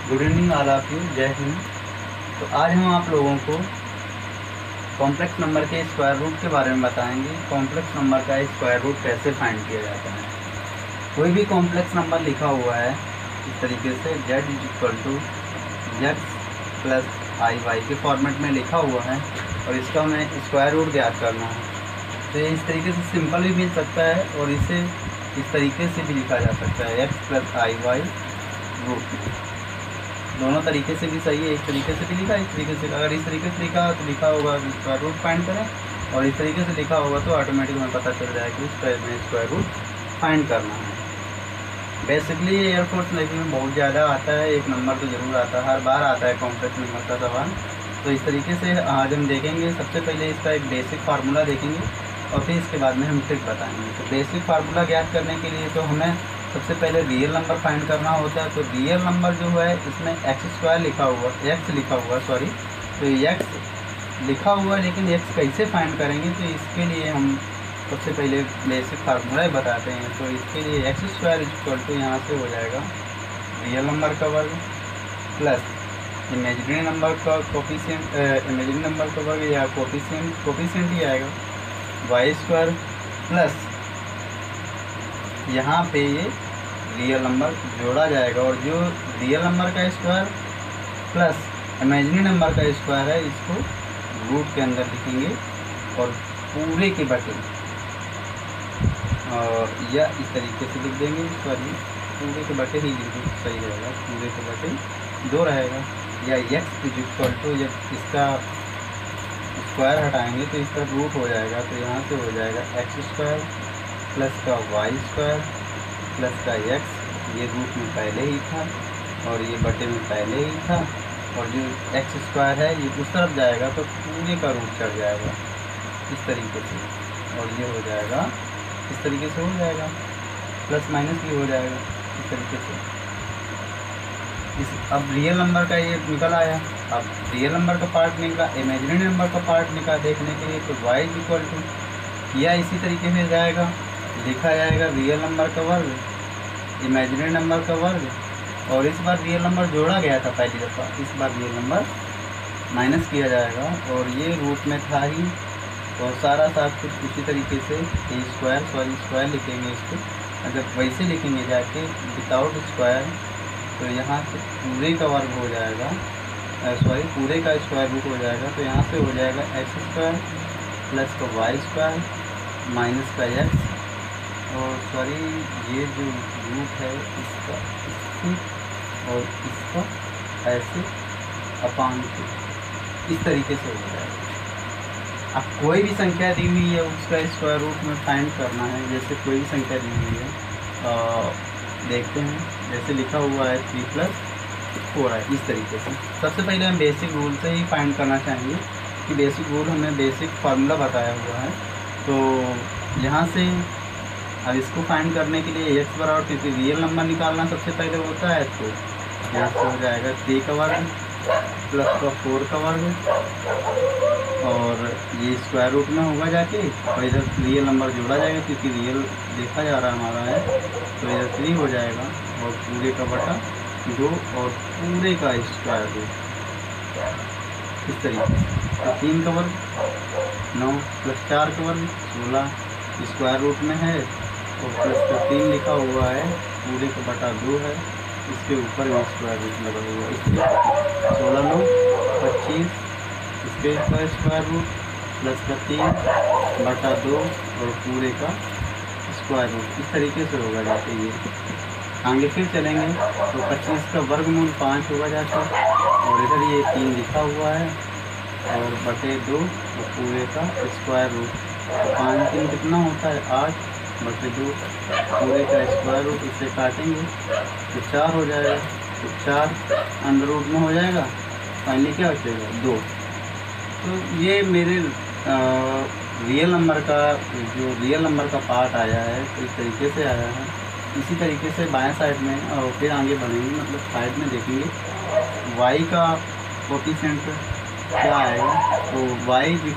Good evening all of you, जय हिंद। तो आज हम आप लोगों को कॉम्प्लेक्स नंबर के स्क्वायर रूट के बारे में बताएंगे। कॉम्प्लेक्स नंबर का स्क्वायर रूट कैसे फाइंड किया जाता है। कोई भी कॉम्प्लेक्स नंबर लिखा हुआ है इस तरीके से z = x प्लस आई वाई के फॉर्मेट में लिखा हुआ है और इसका हमें स्क्वायर रूट ज्ञात करना है। तो ये इस तरीके से सिंपल भी मिल सकता है और इसे इस तरीके से भी लिखा जा सकता है x प्लस आई वाई रूट। दोनों तरीके से भी सही है। इस तरीके से भी लिखा, इस तरीके से। अगर इस तरीके से लिखा तो लिखा होगा स्क्वायर रूट फाइंड करें, और इस तरीके से लिखा होगा तो ऑटोमेटिक हमें पता चल जाएगा कि स्क्वायर रूट फाइंड करना है। बेसिकली एयरफोर्स नेवी में बहुत ज़्यादा आता है, एक नंबर तो ज़रूर आता है, हर बार आता है कॉम्प्लेक्स नंबर का सवाल। तो इस तरीके से आज हम देखेंगे। सबसे पहले इसका एक बेसिक फार्मूला देखेंगे और फिर इसके बाद में हम ट्रिक बताएंगे। तो बेसिक फार्मूला ज्ञात करने के लिए तो हमें सबसे पहले रियल नंबर फाइंड करना होता है। तो रियल नंबर जो है इसमें x² लिखा हुआ, x लिखा हुआ, सॉरी। तो x लिखा हुआ है, लेकिन x कैसे फाइंड करेंगे, तो इसके लिए हम सबसे पहले बेसिक फार्मूला ही बताते हैं। तो इसके लिए x² यहाँ से हो जाएगा रियल नंबर का वर्ग प्लस इमेजिनरी नंबर का कोफिशिएंट, इमेजिनरी नंबर का वर्ग या कोफिशिएंट ही आएगा y² प्लस यहाँ पे ये रियल नंबर जोड़ा जाएगा, और जो रियल नंबर का स्क्वायर प्लस इमेजिनरी नंबर का स्क्वायर है इसको रूट के अंदर लिखेंगे और पूरे के बटे, या इस तरीके से लिख देंगे, सॉरी पूरे के बटे ही लिखेंगे, सही रहेगा। पूरे के बटे 2 रहेगा, या x जब इसका स्क्वायर हटाएंगे तो इसका रूट हो जाएगा। तो यहाँ से हो जाएगा x² प्लस का y² प्लस का x, ये रूट में पहले ही था और ये बटे में पहले ही था, और जो x² है ये उस तरफ जाएगा तो पूरे का रूट चढ़ जाएगा इस तरीके से, और ये हो जाएगा इस तरीके से, हो जाएगा प्लस माइनस भी हो जाएगा इस तरीके से। अब रियल नंबर का ये निकल आया। अब रियल नंबर का पार्ट निकला, इमेजिनरी नंबर का पार्ट निकला देखने के लिए। तो y या इसी तरीके से जाएगा, लिखा जाएगा रियल नंबर का वर्ग इमेजिनरी नंबर का वर्ग, और इस बार रियल नंबर जोड़ा गया था पहली दफ़ा, इस बार रियल नंबर माइनस किया जाएगा, और ये रूट में था ही, और सारा कुछ उसी तरीके से स्क्वायर लिखेंगे इसको। अगर वैसे लिखेंगे जाके विदाउट स्क्वायर तो यहाँ से पूरे का वर्ग हो जाएगा, सॉरी पूरे का स्क्वायर रूट हो जाएगा। तो यहाँ से हो जाएगा x² प्लस का y² माइनस का x, और सॉरी ये जो रूट है इसका इससे और इसका ऐसे अपान के, इस तरीके से हो जाएगा। अब कोई भी संख्या दी हुई है उसका स्क्वायर रूट में फाइंड करना है। जैसे कोई भी संख्या दी हुई है, देखते हैं, जैसे लिखा हुआ है 3 + 4 है, इस तरीके से। सबसे पहले हम बेसिक रूल से ही फाइंड करना चाहेंगे कि बेसिक रूल हमने बेसिक फार्मूला बताया हुआ है। तो यहाँ से अब इसको फाइंड करने के लिए x बराबर किसी रियल नंबर निकालना सबसे पहले होता है। तो यहाँ से हो जाएगा 3 का वर्ग प्लस का 4 का वर्ग, और ये स्क्वायर रूट में होगा जाके, और इधर रियल नंबर जोड़ा जाएगा क्योंकि रियल देखा जा रहा हमारा है। तो इधर 3 हो जाएगा और पूरे का बटा 2 और पूरे का स्क्वायर रूट इस तरीके से। तो 3 का वर्ग 9 प्लस 4 का वर्ग 16 स्क्वायर रूट में है, और प्लस का 3 लिखा हुआ है, पूरे का बटा 2 है, इसके ऊपर भी स्क्वायर रूट लगा हुआ है, इसलिए 16 × 9 25, इसके का स्क्वायर रूट प्लस का 3 बटा 2 और पूरे का स्क्वायर रूट इस तरीके से होगा जाके। ये आगे फिर चलेंगे तो 25 का वर्गमूल 5 होगा जाके, और इधर ये 3 लिखा हुआ है और बटे 2 और पूरे का स्क्वायर रूट। तो 5 3 कितना होता है 8 बटे 2 पूरे का स्क्वायर रूट, इससे काटेंगे तो 4 हो जाएगा। तो 4 अंडर रूट में हो जाएगा, फाइनली क्या बचेगा 2। तो ये मेरे रियल नंबर का जो रियल नंबर का पार्ट आया है तो इस तरीके से आया है। इसी तरीके से बाएं साइड में और फिर आगे बढ़ेंगे, मतलब साइड में देखेंगे y का कोफिशिएंट क्या आएगा। तो y = इस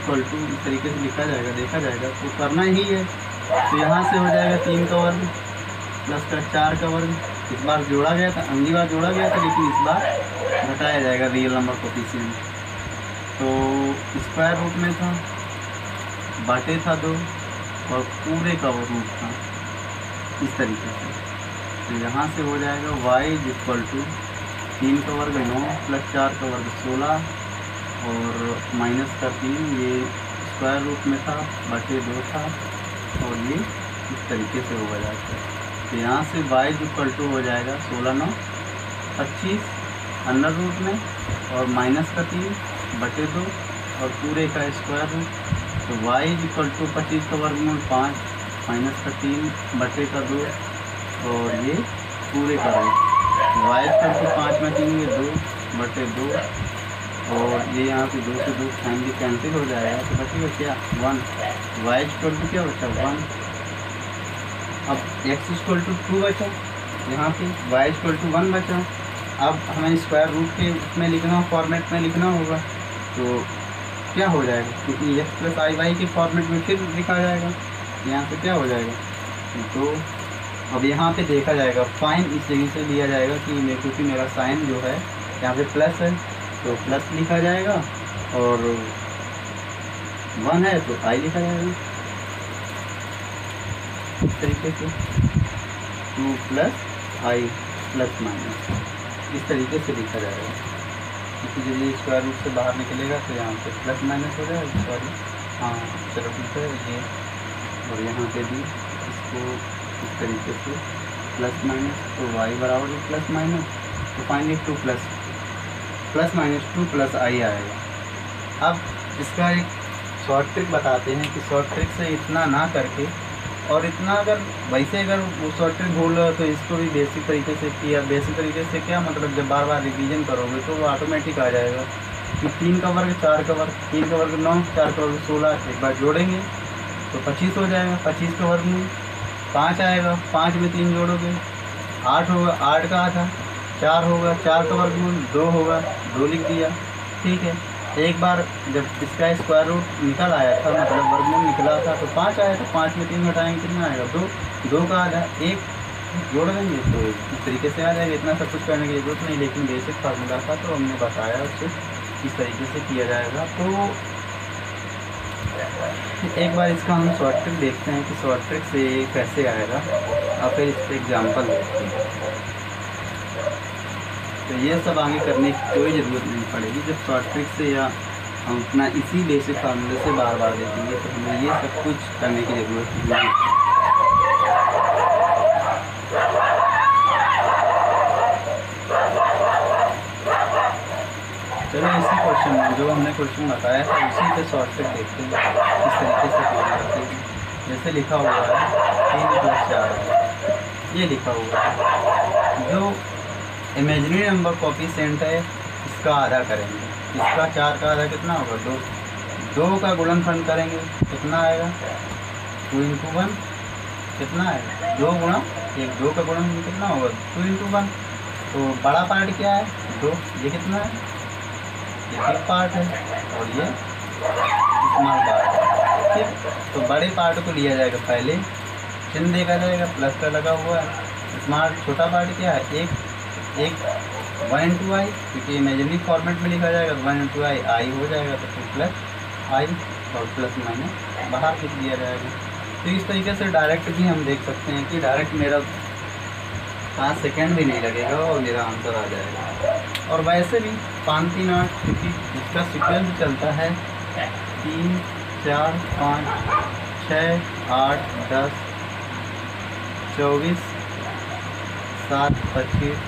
तरीके से लिखा जाएगा, देखा जाएगा, तो करना ही है। तो यहाँ से हो जाएगा 3 का वर्ग प्लस का 4 का वर्ग इस बार जोड़ा गया था, अगली बार जोड़ा गया था, लेकिन इस बार घटाया जाएगा रियल नंबर कोफिशिएंट। तो स्क्वायर रूट में था, बाटे था 2 और पूरे का वो रूट था, इस तरीके से। तो यहाँ से हो जाएगा y इक्वल टू 3 का वर्ग 9 प्लस 4 का वर्ग 16 और माइनस का 3, ये स्क्वायर रूट में था, बटे 2 था, और ये इस तरीके से होगा जाता है। तो यहाँ से y इक्वल टू हो जाएगा 16 9 25 अंडर रूट में और माइनस का 3 बटे 2 और पूरे का स्क्वायर रूट। तो y इक्वल टू 25 का वर्गमूल 5 माइनस का 3 बटे का 2 और ये पूरे का रूट। y इक्वल टू 5 में 3 2 बटे 2 और ये यहाँ पे 2 से 2 फैमिली कैंसिल हो जाएगा, तो बचेगा क्या 1। y इक्वल टू क्या बचा 1। अब x इक्वल टू 2 बचा, यहाँ पे y इक्वल टू 1 बचा। अब हमें स्क्वायर रूट के उसमें लिखना, फॉर्मेट में लिखना होगा, तो क्या हो जाएगा, क्योंकि x प्लस आई वाई के फॉर्मेट में फिर लिखा जाएगा। यहाँ से क्या हो जाएगा, तो अब यहाँ पे देखा जाएगा, फाइन इस जगह से लिया जाएगा कि क्योंकि मेरा साइन जो है यहाँ पे प्लस है, तो प्लस लिखा जाएगा, और 1 है तो आई लिखा जाएगा, इस तरीके से 2 प्लस आई प्लस माइनस, इस तरीके से लिखा जाएगा। क्योंकि जब ये स्क्वायर रूट से बाहर निकलेगा तो यहाँ पे प्लस माइनस हो जाएगा, सॉरी हाँ चलो ठीक है ये, और यहाँ पे भी इसको इस तरीके से प्लस माइनस, तो y बराबर है प्लस माइनस, तो फाइनली 2 प्लस माइनस 2 प्लस आई आएगा। अब इसका एक शॉर्ट ट्रिक बताते हैं कि शॉर्ट ट्रिक से इतना ना करके, और इतना अगर वैसे अगर वो शॉर्ट ट्रिक भूल रहे हो तो इसको भी बेसिक तरीके से किया। बेसिक तरीके से क्या मतलब, जब बार बार रिवीजन करोगे तो वो ऑटोमेटिक आ जाएगा कि 3 का वर्ग 4 का वर्ग, 3 का वर्ग 9 4 का वर्ग 16, एक बार जोड़ेंगे तो 25 हो जाएगा। 25 का वर्ग में 5 आएगा, 5 में 3 जोड़ोगे 8 होगा, 8 का आधा 4 होगा, 4 का वर्गमूल 2 होगा, 2 लिख दिया, ठीक है। एक बार जब इसका स्क्वायर रूट निकल आया था, मतलब वर्गमूल निकला था, तो 5 आया, तो 5 में 3 घटाएंगे कितना आएगा 2, 2 का आधा 1 जोड़ देंगे, तो इस तरीके से आ जाएगा। इतना सब कुछ करने की जरूरत नहीं, लेकिन बेसिक फार्मूला था तो हमने बताया उससे किस तरीके से किया जाएगा। तो एक बार इसका हम शॉर्ट ट्रिक देखते हैं कि शॉर्ट ट्रिक से कैसे आएगा, और फिर इस पर एग्जाम्पल देखते हैं। तो ये सब आगे करने की कोई ज़रूरत नहीं पड़ेगी। जब शॉर्ट ट्रिक से या हम अपना इसी बेसिक फार्मूले से बार बार देखेंगे तो हमें ये सब कुछ करने की ज़रूरत नहीं है। चलो इसी क्वेश्चन में जो हमने क्वेश्चन बताया था उसी पे शॉर्ट ट्रिक देखते हैं किस तरीके से काम करते हैं। जैसे लिखा हुआ है 3 + 4, ये लिखा हुआ है, जो इमेजिनरी नंबर कोफिशिएंट है इसका आधा करेंगे। इसका 4 का आधा कितना होगा 2, 2 का गुणनफल करेंगे कितना आएगा 2 × 1 कितना आएगा 2 गुणा 1, 2 का गुणनफल कितना होगा 2 × 1। तो बड़ा पार्ट क्या है 2, ये कितना है ये बिग पार्ट है और ये स्मॉल पार्ट है, ठीक। तो बड़े पार्ट को लिया जाएगा पहले, चिन्ह देखा जाएगा प्लस का लगा हुआ है। स्मॉल छोटा पार्ट क्या है 1 1 × i, क्योंकि इमेजिनरी फॉर्मेट में लिखा जाएगा 1 × i हो जाएगा, तो फिर प्लस i और प्लस माइनस बाहर लिख दिया जाएगा। तो इस तरीके से डायरेक्ट भी हम देख सकते हैं कि डायरेक्ट मेरा 5 सेकेंड भी नहीं लगेगा और मेरा आंसर आ जाएगा। और वैसे भी 5 3 8, क्योंकि इसका सीक्वेंस चलता है 3 4 5 6 8 10 24 7 25।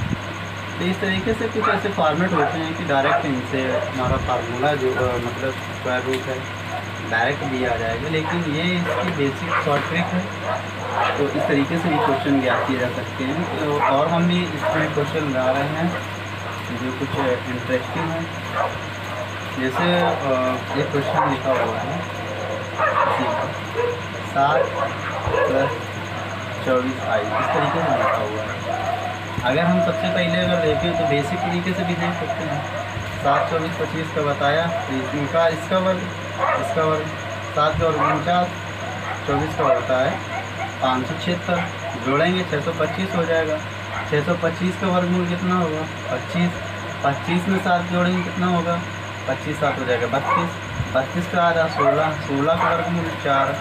तो इस तरीके से कुछ ऐसे फॉर्मेट होते हैं कि डायरेक्ट इनसे हमारा फार्मूला जो मतलब स्क्वायर रूट है डायरेक्ट भी आ जाएगा। लेकिन ये इसकी बेसिक शॉर्ट ट्रिक है, तो इस तरीके से भी क्वेश्चन ज्ञात किए जा सकते हैं। तो और हम भी इसमें क्वेश्चन ला रहे हैं जो कुछ इंटरेस्टिंग है। जैसे एक क्वेश्चन लिखा हुआ है 7 + 24i, इस तरीके से लिखा हुआ है। अगर हम सबसे पहले अगर देखें तो बेसिक तरीके से भी देख सकते हैं। 7 24 25 का बताया, तो इनका इसका वर्ग 7 का वर्ग 49, 24 का होता है 576, जोड़ेंगे 625 हो जाएगा। 625 का वर्गमूल कितना होगा? 25 में 7 जोड़ेंगे कितना होगा? 25 7 हो जाएगा 32। 32 का आधा 16, 16 का वर्गमूल 4,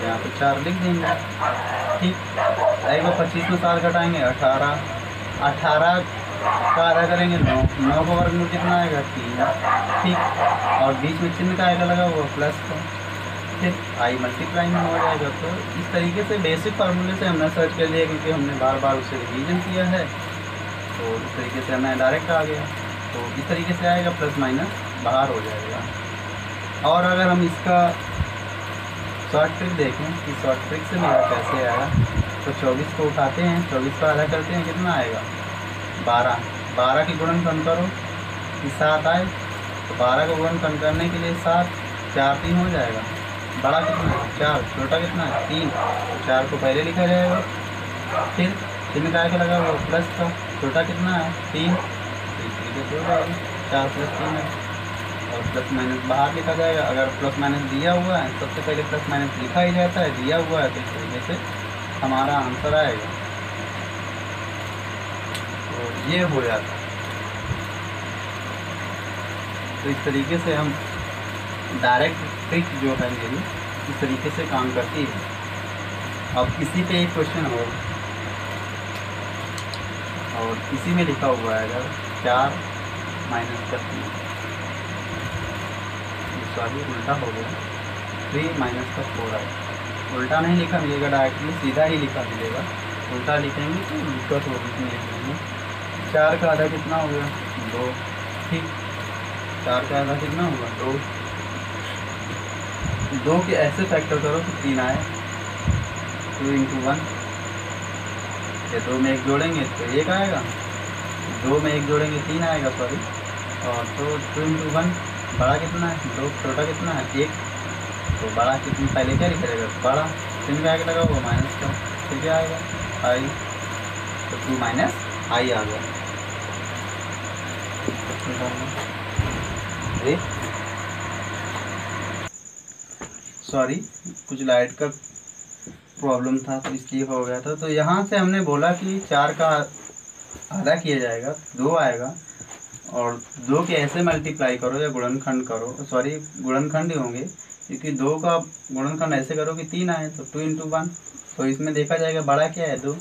यहाँ पे 4 लिख देंगे। ठीक, एक बार 25 में 7 घटाएंगे 18, 18 का आधा करेंगे 9, 9 का वर्गमूल कितना आएगा? 3। ठीक, और बीच में चिन्ह का आएगा लगा हुआ प्लस का। ठीक, आई मल्टीप्लाई में हो जाएगा। तो इस तरीके से बेसिक फार्मूले से हमने सर्च कर लिया, क्योंकि हमने बार बार उसे रिवीजन किया है, तो इस तरीके से हमें डायरेक्ट आ गया। तो इस तरीके से आएगा, प्लस माइनस बाहर हो जाएगा। और अगर हम इसका शॉर्ट ट्रिक देखें कि शॉर्ट ट्रिक से मेरा कैसे आया, तो 24 को उठाते हैं, 24 का आधा करते हैं, कितना आएगा? 12। 12 की गुणनखंड करो कि 7 आए, तो 12 का गुणनखंड करने के लिए 7, 4 3 हो जाएगा। बड़ा कितना है? 4, छोटा कितना है? 3, तो 4 को पहले लिखा जाएगा। फिर चिन्ह का लगा हुआ प्लस का, छोटा कितना है? 3, तो इस तरीके से हो जाएगा 4 + 3 है। और प्लस माइनस बाहर लिखा जाएगा। अगर प्लस माइनस दिया हुआ है, सबसे पहले प्लस माइनस लिखा ही जाता है, दिया हुआ है, तो इस तरीके से हमारा आंसर आएगा। तो ये हो जाता है। तो इस तरीके से हम डायरेक्ट ट्रिक जो है मेरी इस तरीके से काम करती है। अब इसी पे एक क्वेश्चन और इसी में लिखा हुआ है अगर 4 - 3, सॉरी उल्टा हो गया, 3 - 4 है। उल्टा नहीं लिखा मिलेगा, डायरेक्टली सीधा ही लिखा मिलेगा। उल्टा लिखेंगे तो दिक्कत होगी इसमें लिखेंगे। 4 का आधा कितना हो गया? 2। ठीक, 4 का आधा कितना होगा? 2। 2 के ऐसे फैक्टर करो तो 3 आए, 2 × 1। ये 2 में 1 जोड़ेंगे तो 1 आएगा, 2 में 1 जोड़ेंगे 3 आएगा, सॉरी। और तो 2 × 1 बड़ा कितना है? 2, छोटा कितना है? 1। तो बड़ा कितना पहले क्या लिखा जाएगा? बड़ा, चिन्ह का आगे लगा होगा माइनस का, फिर क्या आएगा? आई, तो 2 - i आ गया। सॉरी, कुछ लाइट का प्रॉब्लम था तो इसलिए हो गया था। तो यहाँ से हमने बोला कि 4 का आधा किया जाएगा, 2 आएगा, और 2 के ऐसे मल्टीप्लाई करो या गुणनखंड करो, सॉरी गुणनखंड ही होंगे, क्योंकि 2 का गुणनखंड ऐसे करो कि 3 आए, तो 2 × 1। तो इसमें देखा जाएगा बड़ा क्या है? 2,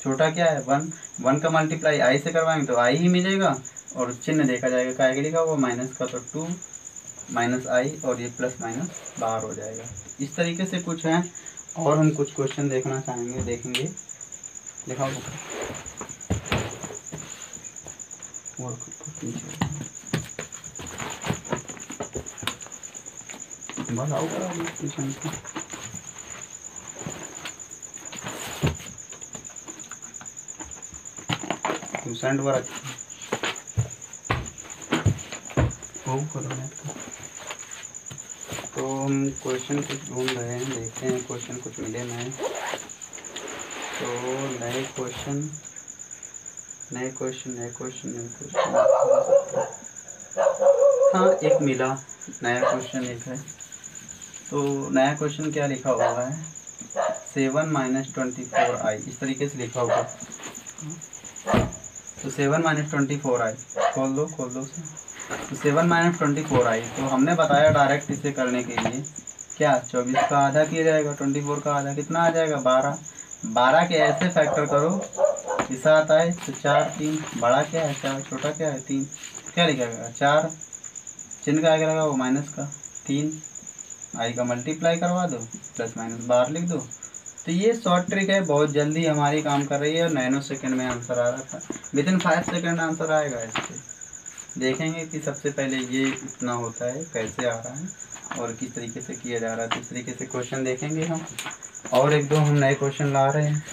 छोटा क्या है? 1। 1 का मल्टीप्लाई i से करवाएंगे तो i ही मिलेगा, और चिन्ह देखा जाएगा क्या लिखा हुआ? माइनस का, तो 2 - i, और ये प्लस माइनस बाहर हो जाएगा। इस तरीके से कुछ है। और हम कुछ क्वेश्चन देखना चाहेंगे, देखेंगे। लिखा सेंड वर्क तो हम क्वेश्चन कुछ ढूंढ रहे हैं, देखते हैं क्वेश्चन कुछ मिले नए। तो नए क्वेश्चन हाँ, एक मिला नया क्वेश्चन, एक है। तो नया क्वेश्चन क्या लिखा हुआ है? 7 - 24i, इस तरीके से लिखा हुआ। तो 7 - 24i खोल दो से। तो 7 - 24i, तो हमने बताया डायरेक्ट इसे करने के लिए क्या 24 का आधा किया जाएगा, 24 का आधा कितना आ जाएगा? 12। 12 के ऐसे फैक्टर करो कि 7 आए, तो 4 3, बड़ा क्या है? 4, छोटा क्या है? 3, क्या लिखा गया? 4, चिन्ह का आगे लगा वो माइनस का, 3, आई का मल्टीप्लाई करवा दो, प्लस माइनस बाहर लिख दो। तो ये शॉर्ट ट्रिक है, बहुत जल्दी हमारी काम कर रही है, और नैनो सेकंड में आंसर आ रहा था। विदिन 5 सेकंड आंसर आएगा। इससे देखेंगे कि सबसे पहले ये इतना होता है, कैसे आ रहा है और किस तरीके से किया जा रहा है। तो इस तरीके से क्वेश्चन देखेंगे हम, और एक दो हम नए क्वेश्चन ला रहे हैं।